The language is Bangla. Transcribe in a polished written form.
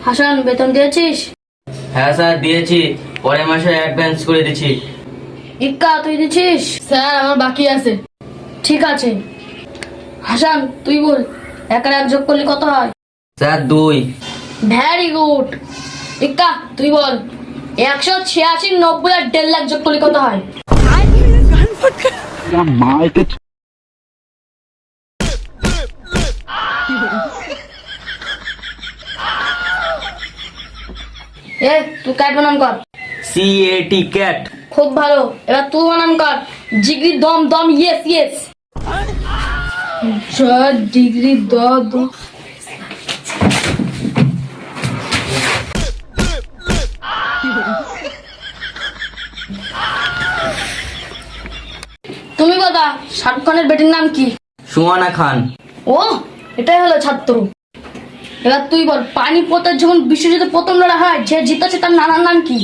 হাসান, বেতন দিয়েছিস? হ্যাঁ স্যার দিয়েছি, পরের মাসে অ্যাডভান্স করে দিচ্ছি। ইক্কা, তুই দিচ্ছিস? স্যার আমার বাকি আছে। ঠিক আছে। হাসান, তুই বল, 1 আর 1 যোগ করলে কত হয়? স্যার 2। Very good. ইক্কা, তুই বল, 186, 90 আর 1.5 লাখ যোগ করলে কত হয়? তুই ক্যাট বানান কর। CAT cat. খুব ভালো, এবার তুই বানান কর। জিগরি দম দম, ইয়েস ইয়েস। ডিগ্রি দ দ। তুমি কথা, শাহরুখ খানের বেটির নাম কি? সুহানা খান। ও, এটাই হলো ছাত্র। এবার তুই বল, পানিপথের যখন বিশ্বযুদ্ধে প্রথম লড়াই হয়, যে জিতেছে তার নানার নাম কি?